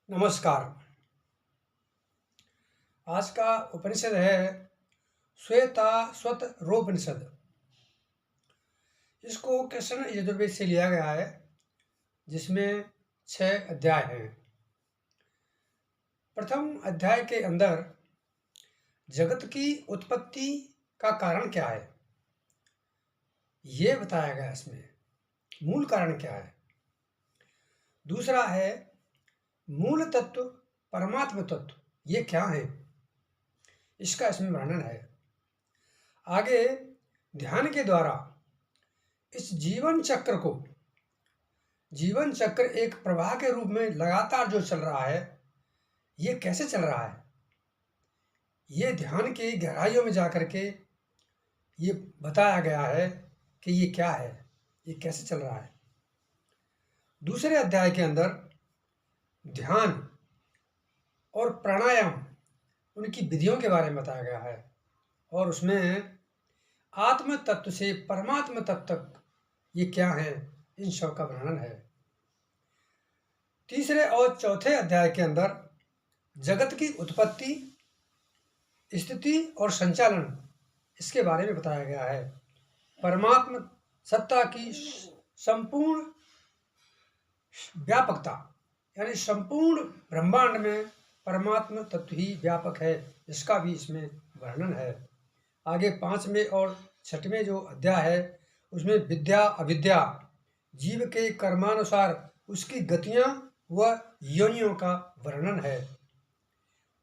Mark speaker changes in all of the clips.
Speaker 1: नमस्कार। आज का उपनिषद है श्वेताश्वतरोपनिषद। इसको कृष्ण यजुर्वेद से लिया गया है, जिसमें 6 अध्याय हैं। प्रथम अध्याय के अंदर जगत की उत्पत्ति का कारण क्या है, ये बताया गया। इसमें मूल कारण क्या है। दूसरा है मूल तत्व, परमात्म तत्व, ये क्या है, इसका इसमें वर्णन है। आगे ध्यान के द्वारा इस जीवन चक्र एक प्रवाह के रूप में लगातार जो चल रहा है, ये कैसे चल रहा है, ये ध्यान की गहराइयों में जाकर के ये बताया गया है कि ये क्या है, ये कैसे चल रहा है। दूसरे अध्याय के अंदर ध्यान और प्राणायाम, उनकी विधियों के बारे में बताया गया है, और उसमें आत्म तत्व से परमात्म तत्व तक ये क्या है, इन सब का वर्णन है। तीसरे और चौथे अध्याय के अंदर जगत की उत्पत्ति, स्थिति और संचालन, इसके बारे में बताया गया है। परमात्म सत्ता की संपूर्ण व्यापकता, यानी संपूर्ण ब्रह्मांड में परमात्म तत्व ही व्यापक है, इसका भी इसमें वर्णन है। आगे 5वें और 6वें जो अध्याय है, उसमें विद्या अविद्या, जीव के कर्मानुसार उसकी गतियां व योनियों का वर्णन है।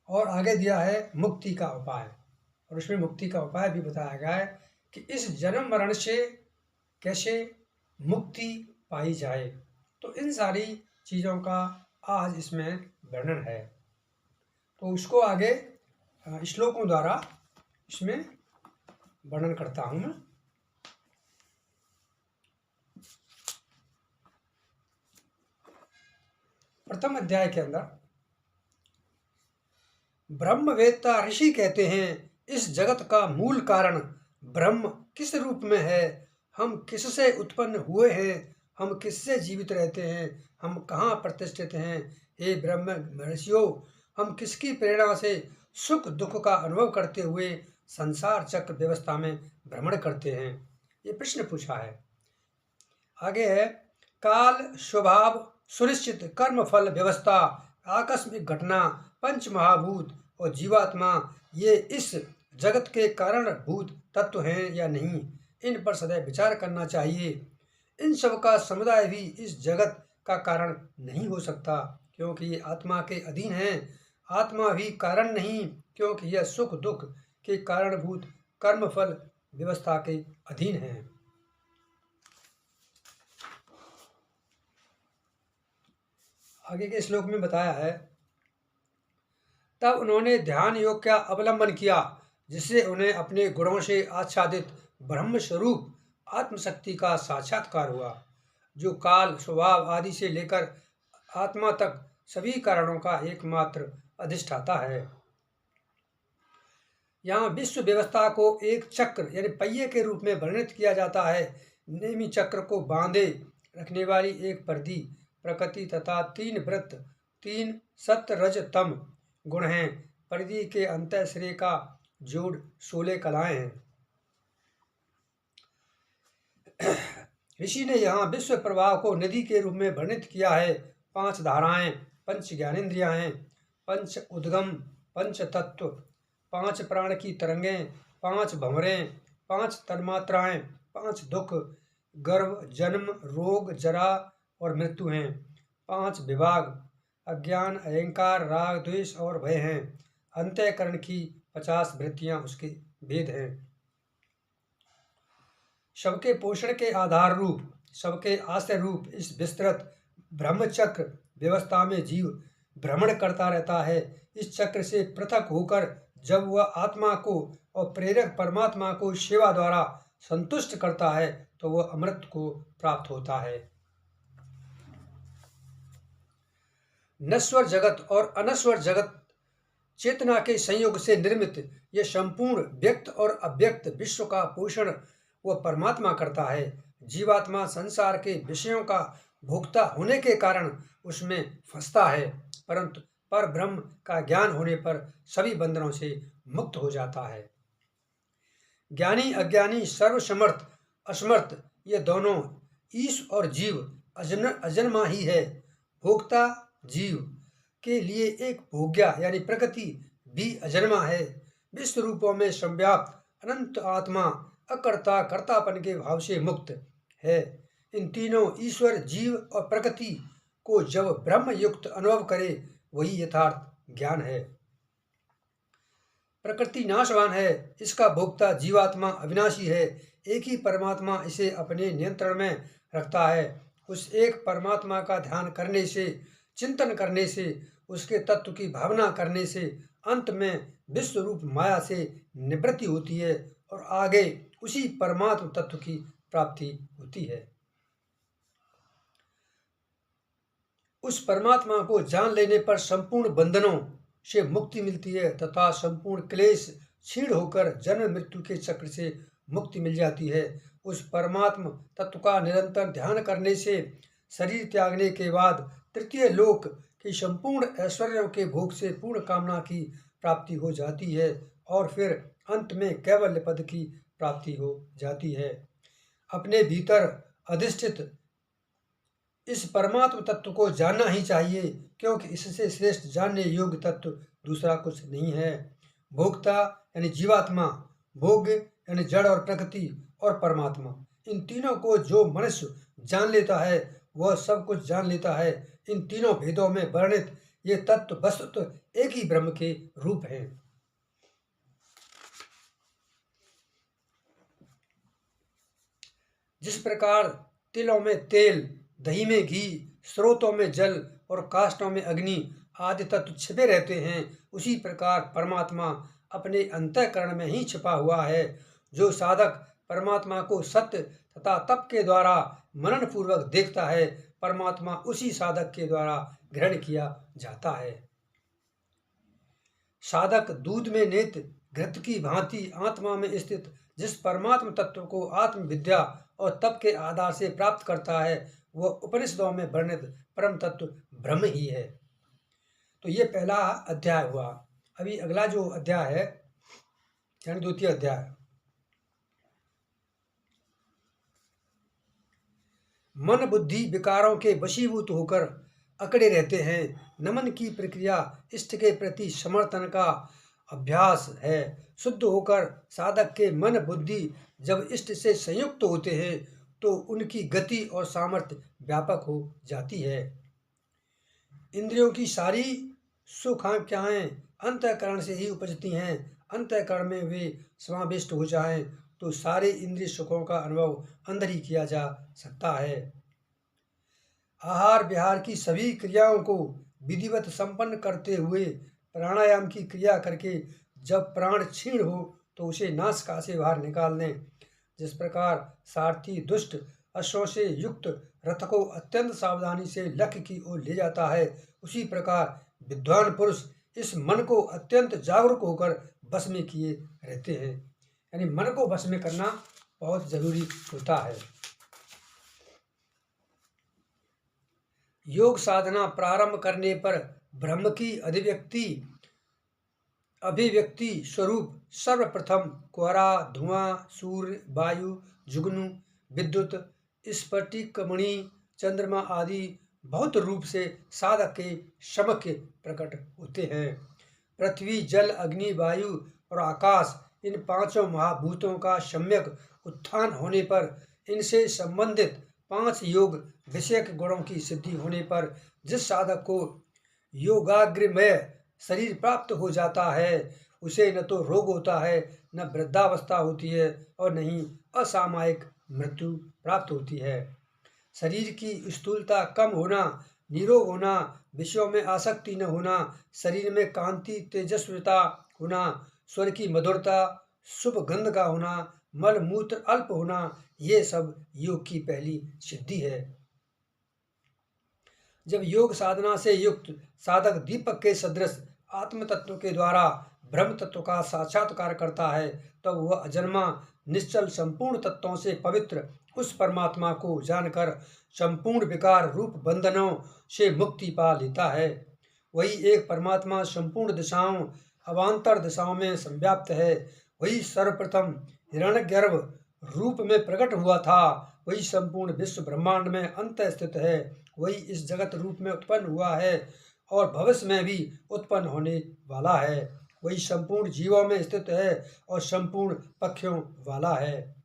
Speaker 1: और आगे दिया है मुक्ति का उपाय, और उसमें मुक्ति का उपाय भी बताया गया है कि इस जन्म मरण से कैसे मुक्ति पाई जाए। तो इन सारी चीज़ों का आज इसमें वर्णन है। तो उसको आगे श्लोकों द्वारा इसमें वर्णन करता हूँ मैं। प्रथम अध्याय के अंदर ब्रह्मवेत्ता ऋषि कहते हैं, इस जगत का मूल कारण ब्रह्म किस रूप में है, हम किससे उत्पन्न हुए हैं, हम किससे जीवित रहते हैं, हम कहाँ प्रतिष्ठित हैं। हे ब्रह्म ऋषियों, हम किसकी प्रेरणा से सुख दुख का अनुभव करते हुए संसार चक्र व्यवस्था में भ्रमण करते हैं, ये प्रश्न पूछा है। आगे है काल स्वभाव सुनिश्चित कर्म फल व्यवस्था, आकस्मिक घटना, पंच महाभूत और जीवात्मा, ये इस जगत के कारणभूत तत्व हैं या नहीं, इन पर सदैव विचार करना चाहिए। इन सब का समुदाय भी इस जगत का कारण नहीं हो सकता, क्योंकि ये आत्मा के अधीन है। आत्मा भी कारण नहीं, क्योंकि यह सुख दुख के कारणभूत कर्म फल व्यवस्था के अधीन है। आगे के श्लोक में बताया है, तब उन्होंने ध्यान योग का अवलंबन किया, जिससे उन्हें अपने गुणों से आच्छादित ब्रह्म स्वरूप आत्मशक्ति का साक्षात्कार हुआ, जो काल स्वभाव आदि से लेकर आत्मा तक सभी कारणों का एकमात्र अधिष्ठाता है। यहाँ विश्व व्यवस्था को एक चक्र यानी पहिए के रूप में वर्णित किया जाता है। नेमी चक्र को बांधे रखने वाली एक परिधि प्रकृति तथा 3 वृत्त, 3 सत्य रज तम गुण हैं। परिधि के अंतःश्रेय का जोड़ 16 कलाएं हैं। ऋषि ने यहाँ विश्व प्रवाह को नदी के रूप में वर्णित किया है। 5 धाराएं, 5 ज्ञानेंद्रियां हैं, 5 उद्गम, 5 तत्व, 5 प्राण की तरंगें, 5 भंवरें, 5 तन्मात्राएं, 5 दुख, गर्भ, जन्म, रोग, जरा और मृत्यु हैं, 5 विभाग, अज्ञान, अहंकार, राग, द्वेष और भय हैं। अंतःकरण की 50 वृत्तियां उसके भेद हैं। सबके पोषण के आधार रूप, सबके आश्रय रूप इस विस्तृत ब्रह्मचक्र व्यवस्था में जीव भ्रमण करता रहता है। इस चक्र से पृथक होकर जब वह आत्मा को और प्रेरक परमात्मा को सेवा द्वारा संतुष्ट करता है, तो वह अमृत को प्राप्त होता है। नश्वर जगत और अनश्वर जगत चेतना के संयोग से निर्मित यह संपूर्ण व्यक्त और अव्यक्त विश्व का पोषण वह परमात्मा करता है। जीवात्मा संसार के विषयों का भोक्ता होने के कारण उसमें फंसता है, परंतु पर ब्रह्म का ज्ञान होने पर सभी बंधनों से मुक्त हो जाता है। ज्ञानी अज्ञानी, सर्वसमर्थ असमर्थ, ये दोनों ईश और जीव अजन्मा ही है। भोक्ता जीव के लिए एक भोग्या यानी प्रकृति भी अजन्मा है। विश्व रूपों में संव्याप्त अनंत आत्मा अकर्ता कर्तापन के भाव से मुक्त है। इन तीनों ईश्वर, जीव और प्रकृति को जब ब्रह्म युक्त अनुभव करे वही यथार्थ ज्ञान है। प्रकृति नाशवान है, इसका भोक्ता जीवात्मा अविनाशी है। एक ही परमात्मा इसे अपने नियंत्रण में रखता है। उस एक परमात्मा का ध्यान करने से, चिंतन करने से, उसके तत्व की भावना करने से अंत में विश्व रूप माया से निवृत्ति होती है और आगे उसी परमात्म तत्व की प्राप्ति होती है। उस परमात्मा को जान लेने पर संपूर्ण बंधनों से मुक्ति मिलती है तथा संपूर्ण क्लेश क्षीण होकर जन्म मृत्यु के चक्र से मुक्ति मिल जाती है। उस परमात्म तत्व का निरंतर ध्यान करने से शरीर त्यागने के बाद तृतीय लोक की संपूर्ण ऐश्वर्यों के भोग से पूर्ण कामना की प्राप्ति हो जाती है और फिर अंत में कैवल्य पद की प्राप्ति हो जाती है। अपने भीतर अधिष्ठित इस परमात्म तत्व को जानना ही चाहिए, क्योंकि इससे श्रेष्ठ जानने योग्य तत्व दूसरा कुछ नहीं है। भोक्ता यानी जीवात्मा, भोग्य यानी जड़ और प्रकृति, और परमात्मा, इन तीनों को जो मनुष्य जान लेता है वह सब कुछ जान लेता है। इन तीनों भेदों में वर्णित ये तत्व वस्तुतः एक ही ब्रह्म के रूप हैं। जिस प्रकार तिलों में तेल, दही में घी, स्रोतों में जल और काष्ठों में अग्नि आदि तत्व छिपे रहते हैं, उसी प्रकार परमात्मा अपने अंतःकरण में ही छिपा हुआ है। जो साधक परमात्मा को सत्य तथा तप के द्वारा मनन पूर्वक देखता है, परमात्मा उसी साधक के द्वारा ग्रहण किया जाता है। साधक दूध में निहित घृत की भांति आत्मा में स्थित जिस परमात्म तत्व को आत्म विद्या और तप के आधार से प्राप्त करता है, वह उपनिषदों में वर्णित परम तत्व ब्रह्म ही है। तो ये पहला अध्याय हुआ। अभी अगला जो अध्याय है यानी द्वितीय अध्याय, मन बुद्धि विकारों के वशीभूत होकर अकड़े रहते हैं। नमन की प्रक्रिया इष्ट के प्रति समर्पण का अभ्यास है। शुद्ध होकर साधक के मन बुद्धि जब इष्ट से संयुक्त होते हैं तो उनकी गति और सामर्थ्य व्यापक हो जाती है। इंद्रियों की सारी सुखांक्षाएं अंतःकरण से ही उपजती हैं। अंतःकरण में वे समाविष्ट हो जाएं तो सारे इंद्रिय सुखों का अनुभव अंदर ही किया जा सकता है। आहार विहार की सभी क्रियाओं को विधिवत संपन्न करते हुए प्राणायाम की क्रिया करके जब प्राण क्षीण हो तो उसे नासिका से बाहर निकाल दें। जिस प्रकार सारथी दुष्ट अश्वों से युक्त रथ को अत्यंत सावधानी से लक्ष्य की ओर ले जाता है, उसी प्रकार विद्वान पुरुष इस मन को अत्यंत जागरूक होकर वश में किए रहते हैं। यानी मन को वश में करना बहुत जरूरी होता है। योग साधना प्रारंभ करने पर ब्रह्म की अभिव्यक्ति स्वरूप सर्वप्रथम कोहरा, धुआं, सूर्य, वायु, जुगनू, विद्युत, स्फटिकमणि, चंद्रमा आदि बहुत रूप से साधक के समक्ष प्रकट होते हैं। पृथ्वी, जल, अग्नि, वायु और आकाश, इन पांचों महाभूतों का सम्यक उत्थान होने पर, इनसे संबंधित 5 योग विषयक गुणों की सिद्धि होने पर जिस साधक को योगाग्रमय शरीर प्राप्त हो जाता है, उसे न तो रोग होता है, न वृद्धावस्था होती है और न ही असामयिक मृत्यु प्राप्त होती है। शरीर की स्थूलता कम होना, निरोग होना, विषयों में आसक्ति न होना, शरीर में कांति तेजस्विता होना, स्वर की मधुरता, शुभ गंध का होना, मल मूत्र अल्प होना, ये सब योग की पहली सिद्धि है। जब योग साधना से युक्त साधक दीपक के सदृश आत्म तत्व के द्वारा ब्रह्म तत्व का साक्षात्कार करता है, तब वह अजन्मा निश्चल संपूर्ण तत्वों से पवित्र उस परमात्मा को जानकर संपूर्ण विकार रूप बंधनों से मुक्ति पा लेता है। वही एक परमात्मा संपूर्ण दिशाओं अवान्तर दिशाओं में संव्याप्त है। वही सर्वप्रथम हिरण्यगर्भ रूप में प्रकट हुआ था। वही संपूर्ण विश्व ब्रह्मांड में अंत स्थित है। वही इस जगत रूप में उत्पन्न हुआ है और भविष्य में भी उत्पन्न होने वाला है। वही संपूर्ण जीवों में स्थित है और संपूर्ण पक्षियों वाला है।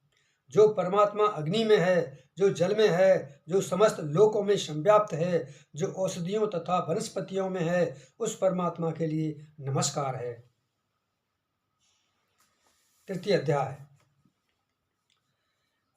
Speaker 1: जो परमात्मा अग्नि में है, जो जल में है, जो समस्त लोकों में संव्याप्त है, जो औषधियों तथा वनस्पतियों में है, उस परमात्मा के लिए नमस्कार है। तृतीय अध्याय।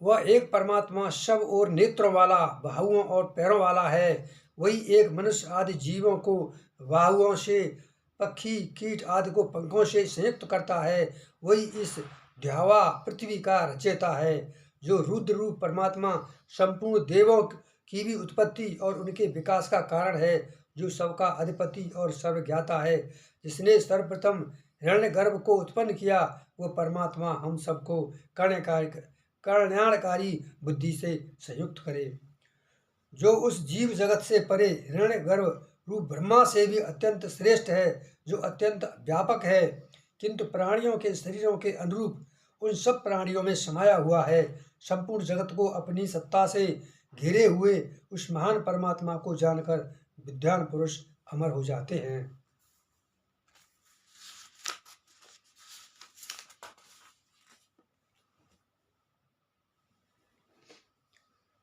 Speaker 1: वह एक परमात्मा सब और नेत्रों वाला, बाहुओं और पैरों वाला है। वही एक मनुष्य आदि जीवों को बाहुओं से, पक्षी कीट आदि को पंखों से संयुक्त करता है। वही इस ध्यावा पृथ्वी का रचयिता है। जो रुद्र रूप परमात्मा संपूर्ण देवों की भी उत्पत्ति और उनके विकास का कारण है। जो सबका अधिपति और सर्वज्ञाता है। जिसने सर्वप्रथम हिरण्यगर्भ को उत्पन्न किया, वह परमात्मा हम सबको कल्याणकारी बुद्धि से संयुक्त करे। जो उस जीव जगत से परे हिरण्यगर्भ रूप ब्रह्मा से भी अत्यंत श्रेष्ठ है, जो अत्यंत व्यापक है, किंतु प्राणियों के शरीरों के अनुरूप उन सब प्राणियों में समाया हुआ है। संपूर्ण जगत को अपनी सत्ता से घेरे हुए उस महान परमात्मा को जानकर विद्वान पुरुष अमर हो जाते हैं।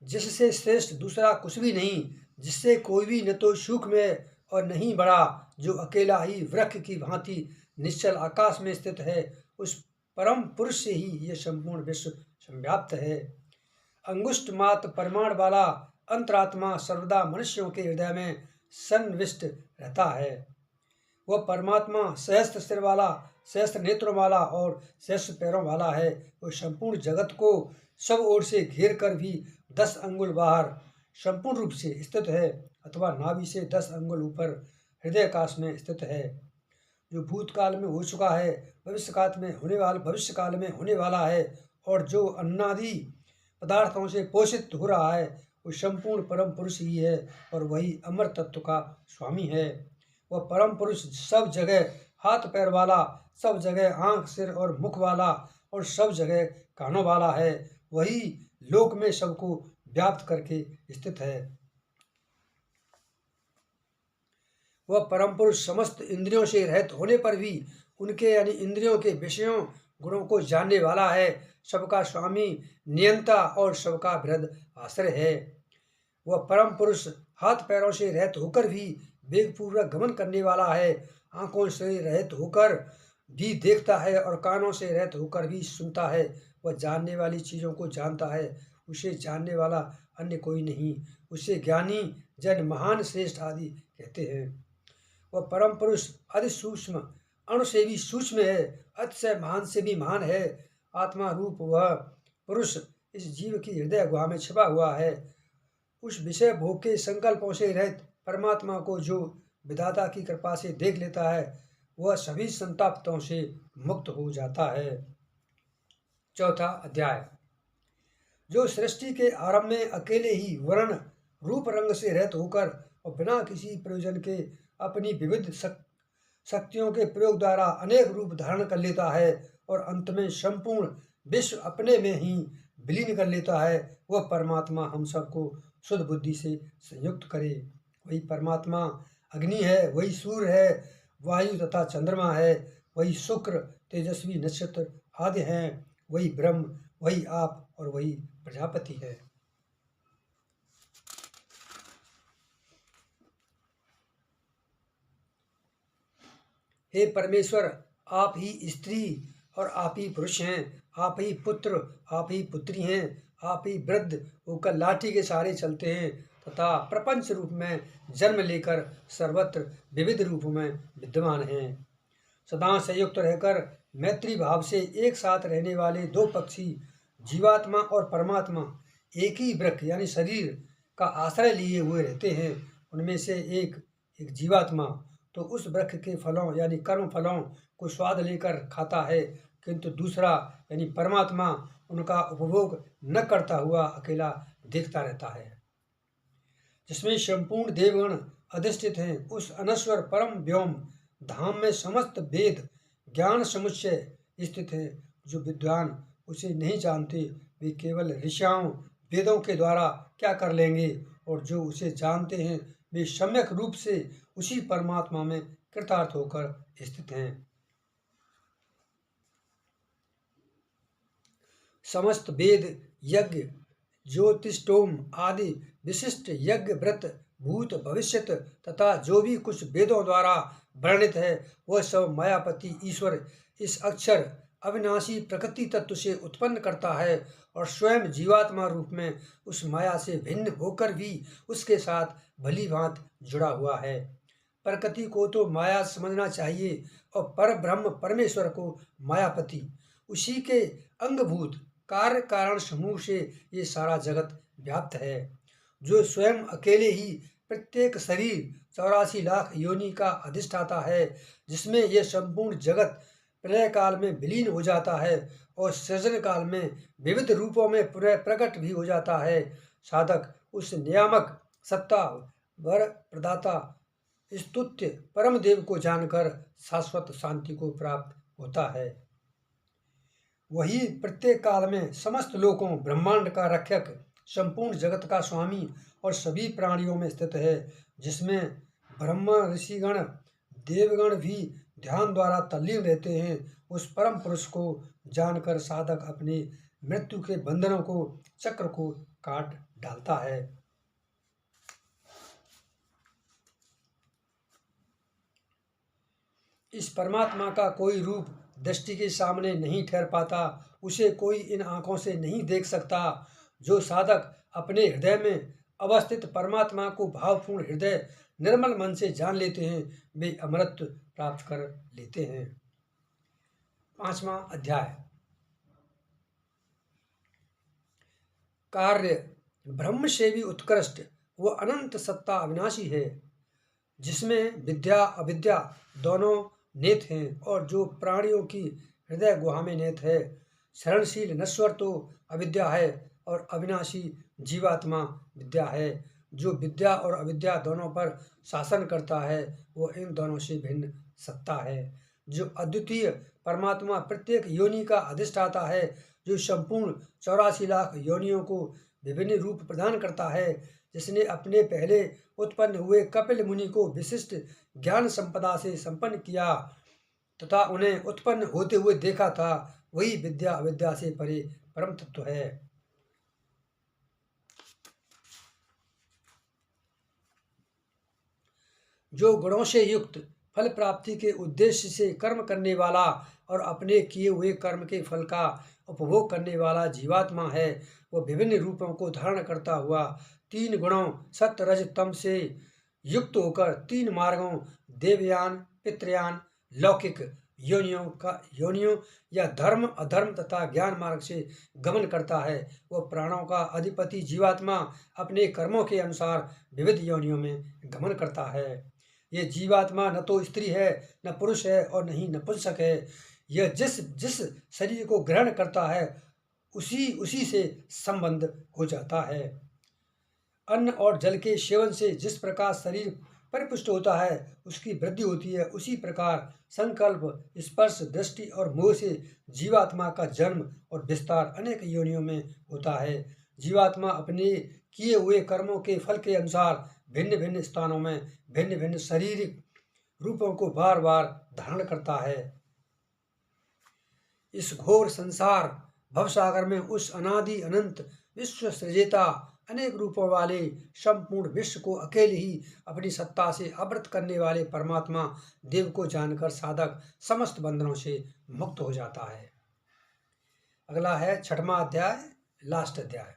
Speaker 1: जिससे श्रेष्ठ दूसरा कुछ भी नहीं, जिससे कोई भी न तो सूक्ष्म है और नहीं बड़ा, जो अकेला ही वृक्ष की भांति निश्चल आकाश में स्थित है, उस परम पुरुष से ही यह संपूर्ण विश्व संव्याप्त है। अंगुष्ठ मात्र परमाणु वाला अंतरात्मा सर्वदा मनुष्यों के हृदय में सन्निविष्ट रहता है। वह परमात्मा सहस्त्र सिर वाला, सहस्त्र नेत्रों वाला और सहस्त्र पैरों वाला है। वह संपूर्ण जगत को सब ओर से घेर कर भी 10 अंगुल बाहर संपूर्ण रूप से स्थित है, अथवा नाभि से 10 अंगुल ऊपर हृदयाकाश में स्थित है। जो भूतकाल में हो चुका है, भविष्य काल में होने वाला है, और जो अन्नादि पदार्थों से पोषित हो रहा है, वो संपूर्ण परम पुरुष ही है और वही अमर तत्व का स्वामी है। वह परम पुरुष सब जगह हाथ पैर वाला, सब जगह आंख सिर और मुख वाला और सब जगह कानों वाला है। वही लोक में सबको व्याप्त करके स्थित है। वह परम पुरुष समस्त इंद्रियों से रहित होने पर भी उनके यानी इंद्रियों के विषयों गुणों को जानने वाला है, सबका स्वामी, नियंता और सबका वृद्ध आश्रय है। वह परम पुरुष हाथ पैरों से रहित होकर भी वेगपूर्वक गमन करने वाला है, आंखों से रहित होकर भी देखता है और कानों से रहित होकर भी सुनता है। वह जानने वाली चीज़ों को जानता है, उसे जानने वाला अन्य कोई नहीं। उसे ज्ञानी जन महान श्रेष्ठ आदि कहते हैं। वह परम पुरुष अति सूक्ष्म अणु से भी सूक्ष्म है, अतिशय महान से भी महान है। आत्मा रूप वह पुरुष इस जीव की हृदय गुहा में छिपा हुआ है। उस विषय भोग के संकल्पों से रहित परमात्मा को जो विधाता की कृपा से देख लेता है, वह सभी संतापों से मुक्त हो जाता है। चौथा अध्याय। जो सृष्टि के आरंभ में अकेले ही वर्ण रूप रंग से रहित होकर और बिना किसी प्रयोजन के अपनी विविध शक्तियों के प्रयोग द्वारा अनेक रूप धारण कर लेता है और अंत में संपूर्ण विश्व अपने में ही विलीन कर लेता है, वह परमात्मा हम सबको शुद्ध बुद्धि से संयुक्त करे। वही परमात्मा अग्नि है, वही सूर्य है, वायु तथा चंद्रमा है, वही शुक्र, तेजस्वी नक्षत्र आदि हैं, वही ब्रह्म, वही आप और वही प्रजापति है। हे परमेश्वर, आप ही स्त्री और आप ही पुरुष हैं, आप ही पुत्र, आप ही पुत्री हैं, आप ही वृद्ध होकर लाठी के सहारे चलते हैं तथा प्रपंच रूप में जन्म लेकर सर्वत्र विविध रूपों में विद्यमान हैं। सदा संयुक्त रहकर मैत्री भाव से एक साथ रहने वाले दो पक्षी, जीवात्मा और परमात्मा, एक ही वृक्ष यानी शरीर का आश्रय लिए हुए रहते हैं। उनमें से एक जीवात्मा तो उस वृक्ष के फलों यानी कर्म फलों को स्वाद लेकर खाता है, किंतु दूसरा यानी परमात्मा उनका उपभोग न करता हुआ अकेला देखता रहता है। जिसमें संपूर्ण देवगण अधिष्ठित हैं। उस अनश्वर परम व्योम धाम में समस्त वेद ज्ञान समुच्चय स्थित है। जो विद्वान उसे नहीं जानते वे केवल ऋषियों वेदों के द्वारा क्या कर लेंगे, और जो उसे जानते हैं वे सम्यक रूप से उसी परमात्मा में कृतार्थ होकर स्थित हैं। समस्त वेद यज्ञ ज्योतिष्टोम आदि विशिष्ट यज्ञ व्रत भूत भविष्यत तथा जो भी कुछ वेदों द्वारा वर्णित है वह सब मायापति ईश्वर इस अक्षर अविनाशी प्रकृति तत्व से उत्पन्न करता है और स्वयं जीवात्मा रूप में उस माया से भिन्न होकर भी उसके साथ भली भांत जुड़ा हुआ है। प्रकृति को तो माया समझना चाहिए और पर ब्रह्म परमेश्वर को मायापति, उसी के अंगभूत कार्य कारण समूह से ये सारा जगत व्याप्त है। जो स्वयं अकेले ही प्रत्येक शरीर 84 लाख योनि का अधिष्ठाता है, जिसमें यह संपूर्ण जगत प्रलय काल में विलीन हो जाता है और सृजन काल में विविध रूपों में पुनः प्रकट भी हो जाता है। साधक उस नियामक सत्ता वर प्रदाता स्तुत्य परम देव को जानकर शाश्वत शांति को प्राप्त होता है। वही प्रत्येक काल में समस्त लोकों ब्रह्मांड का रक्षक, संपूर्ण जगत का स्वामी और सभी प्राणियों में स्थित है, जिसमें ब्रह्मा ऋषिगण देवगण भी ध्यान द्वारा तल्लीन रहते हैं। उस परम पुरुष को जानकर साधक अपने मृत्यु के बंधनों को चक्र को काट डालता है। इस परमात्मा का कोई रूप दृष्टि के सामने नहीं ठहर पाता, उसे कोई इन आँखों से नहीं देख सकता। जो साधक अपने हृदय में अवस्थित परमात्मा को भावपूर्ण हृदय निर्मल मन से जान लेते हैं वे अमरत्व प्राप्त कर लेते हैं। 5वां अध्याय। कार्य ब्रह्म से भी उत्कृष्ट वो अनंत सत्ता अविनाशी है, जिसमें विद्या अविद्या दोनों नेत हैं और जो प्राणियों की हृदय गुहा में नेत है। शरणशील नश्वर तो अविद्या है और अविनाशी जीवात्मा विद्या है। जो विद्या और अविद्या दोनों पर शासन करता है वो इन दोनों से भिन्न सत्ता है। जो अद्वितीय परमात्मा प्रत्येक योनि का अधिष्ठाता है, जो संपूर्ण 84 लाख योनियों को विभिन्न रूप प्रदान करता है, जिसने अपने पहले उत्पन्न हुए कपिल मुनि को विशिष्ट ज्ञान संपदा से संपन्न किया तथा उन्हें उत्पन्न होते हुए देखा था, वही विद्या अविद्या से परे परम तत्व है। जो गुणों से युक्त फल प्राप्ति के उद्देश्य से कर्म करने वाला और अपने किए हुए कर्म के फल का उपभोग करने वाला जीवात्मा है, वो विभिन्न रूपों को धारण करता हुआ 3 गुणों सत्य रज तम से युक्त होकर 3 मार्गों देवयान पितृयान लौकिक योनियों या धर्म अधर्म तथा ज्ञान मार्ग से गमन करता है। वो प्राणों का अधिपति जीवात्मा अपने कर्मों के अनुसार विविध योनियों में गमन करता है। ये जीवात्मा न तो स्त्री है न पुरुष है और न ही नपुंसक है। यह जिस जिस शरीर को ग्रहण करता है उसी से संबंध हो जाता है। अन्न और जल के सेवन से जिस प्रकार शरीर परिपुष्ट होता है उसकी वृद्धि होती है, उसी प्रकार संकल्प स्पर्श दृष्टि और मोह से जीवात्मा का जन्म और विस्तार अनेक योनियों में होता है। जीवात्मा अपने किए हुए कर्मों के फल के अनुसार भिन्न भिन्न स्थानों में भिन्न भिन्न शारीरिक रूपों को बार बार धारण करता है। इस घोर संसार भवसागर में उस अनादि अनंत विश्व सृजेता अनेक रूपों वाले संपूर्ण विश्व को अकेले ही अपनी सत्ता से आवृत करने वाले परमात्मा देव को जानकर साधक समस्त बंधनों से मुक्त हो जाता है। अगला है 6वां अध्याय, लास्ट अध्याय।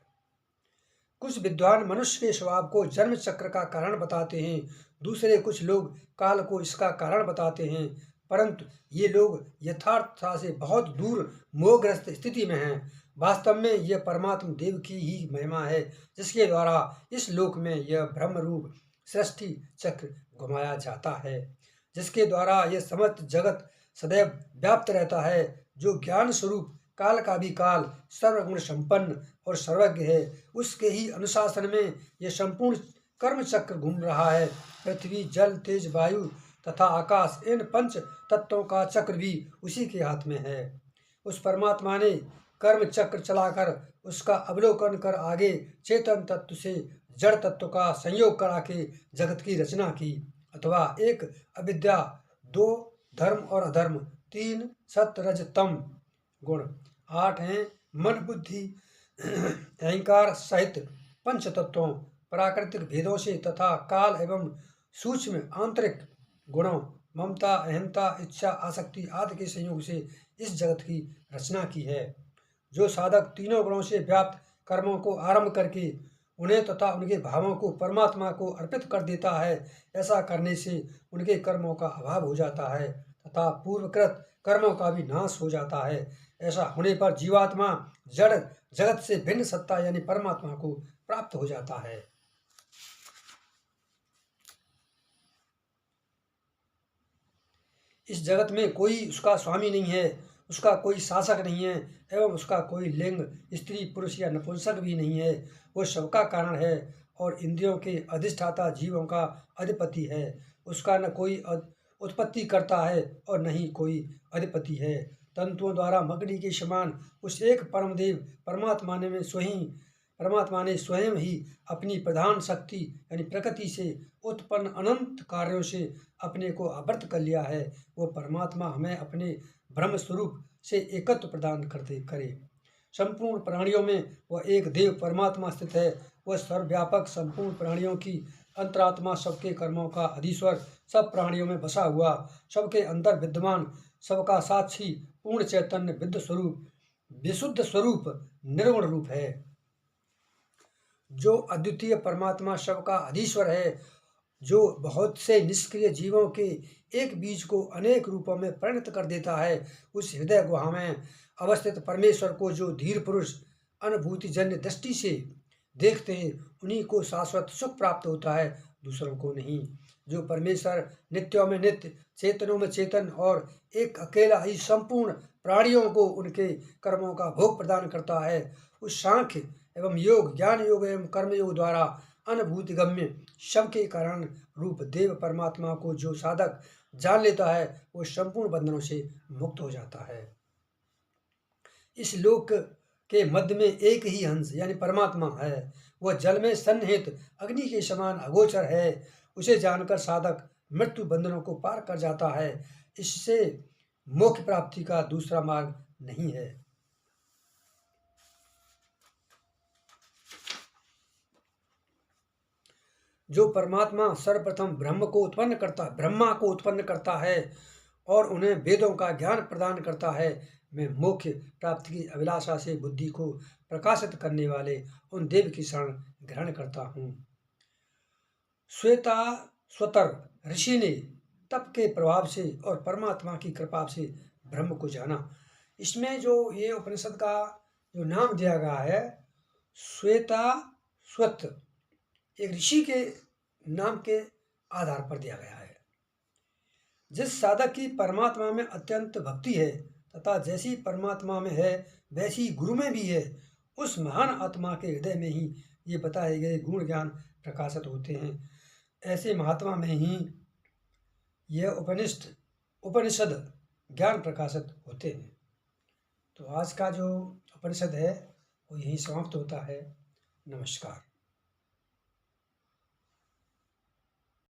Speaker 1: कुछ विद्वान मनुष्य के स्वभाव को जन्म चक्र का कारण बताते हैं, दूसरे कुछ लोग काल को इसका कारण बताते हैं, परंतु ये लोग यथार्थता से बहुत दूर मोहग्रस्त स्थिति में हैं। वास्तव में यह परमात्मा देव की ही महिमा है, जिसके द्वारा इस लोक में यह ब्रह्म रूप सृष्टि चक्र घुमाया जाता है, जिसके द्वारा यह समस्त जगत सदैव व्याप्त रहता है। जो ज्ञान स्वरूप काल का भी काल सर्वगुण संपन्न और सर्वज्ञ है, उसके ही अनुशासन में यह संपूर्ण कर्म चक्र घूम रहा है। पृथ्वी, जल, तेज, वायु तथा आकाश, इन पंच तत्वों का चक्र भी उसी के हाथ में है। उस परमात्मा ने कर्म चक्र चलाकर उसका अवलोकन कर आगे चेतन तत्व से जड़ तत्व का संयोग करा के जगत की रचना की। अथवा एक अविद्या, दो धर्म और अधर्म, तीन सत्य रज तम गुण, आठ हैं मन बुद्धि अहंकार सहित पंच तत्वों, प्राकृतिक भेदों से तथा काल एवं सूक्ष्म आंतरिक गुणों, ममता, अहंता, इच्छा, आसक्ति आदि के संयोग से इस जगत की रचना की है। जो साधक तीनों गुणों से व्याप्त कर्मों को आरंभ करके उन्हें तथा उनके भावों को परमात्मा को अर्पित कर देता है, ऐसा करने से उनके कर्मों का अभाव हो जाता है तथा पूर्वकृत कर्मों का भी नाश हो जाता है। ऐसा होने पर जीवात्मा जड़ जगत से भिन्न सत्ता यानी परमात्मा को प्राप्त हो जाता है। इस जगत में कोई उसका स्वामी नहीं है, उसका कोई शासक नहीं है एवं उसका कोई लिंग, स्त्री, पुरुष या नपुंसक भी नहीं है। वो सबका कारण है और इंद्रियों के अधिष्ठाता जीवों का अधिपति है। उसका न कोई उत्पत्ति करता है और न ही कोई अधिपति है। तंतुओं द्वारा मकड़ी के समान उस एक परमदेव परमात्मा ने स्वयं ही अपनी प्रधान शक्ति यानी प्रकृति से उत्पन्न अनंत कार्यों से अपने को आवृत कर लिया है। वो परमात्मा हमें अपने ब्रह्म स्वरूप से एकत्व प्रदान करे। संपूर्ण प्राणियों में वह एक देव परमात्मा स्थित है। वह सर्वव्यापक, संपूर्ण प्राणियों की अंतरात्मा, सबके कर्मों का अधीश्वर, सब प्राणियों में बसा हुआ, सबके अंदर विद्यमान, सबका साक्षी, पूर्ण चैतन्य, विशुद्ध स्वरूप, निर्गुण रूप है। जो अद्वितीय परमात्मा सबका अधीश्वर है, जो बहुत से निष्क्रिय जीवों के एक बीज को अनेक रूपों में परिणत कर देता है, उस हृदय गुहा में अवस्थित परमेश्वर को जो धीर पुरुष अनुभूतिजन्य दृष्टि से देखते हैं, उन्हीं को शाश्वत सुख प्राप्त होता है, दूसरों को नहीं। जो परमेश्वर नित्यों में नित्य, चेतनों में चेतन और एक अकेला ही संपूर्ण प्राणियों को उनके कर्मों का भोग प्रदान करता है, उस सांख्य एवं योग, ज्ञान योग एवं कर्म योग द्वारा अनुभूतिगम्य सबके कारण रूप देव परमात्मा को जो साधक जान लेता है, वो संपूर्ण बंधनों से मुक्त हो जाता है। इस लोक के मध्य में एक ही हंस यानी परमात्मा है। वह जल में सन्निहित अग्नि के समान अगोचर है। उसे जानकर साधक मृत्यु बंधनों को पार कर जाता है। इससे मोक्ष प्राप्ति का दूसरा मार्ग नहीं है। जो परमात्मा सर्वप्रथम ब्रह्मा को उत्पन्न करता है और उन्हें वेदों का ज्ञान प्रदान करता है, मैं मोक्ष प्राप्ति की अभिलाषा से बुद्धि को प्रकाशित करने वाले उन देव की शरण ग्रहण करता हूँ। श्वेताश्वतर ऋषि ने तप के प्रभाव से और परमात्मा की कृपा से ब्रह्म को जाना। इसमें जो ये उपनिषद का जो नाम दिया गया है, श्वेताश्वत, एक ऋषि के नाम के आधार पर दिया गया है। जिस साधक की परमात्मा में अत्यंत भक्ति है तथा जैसी परमात्मा में है वैसी गुरु में भी है, उस महान आत्मा के हृदय में ही ये बताए गए गुण ज्ञान प्रकाशित होते हैं। ऐसे महात्मा में ही यह उपनिषद ज्ञान प्रकाशित होते हैं। तो आज का जो उपनिषद है वो यहीं समाप्त होता है। नमस्कार।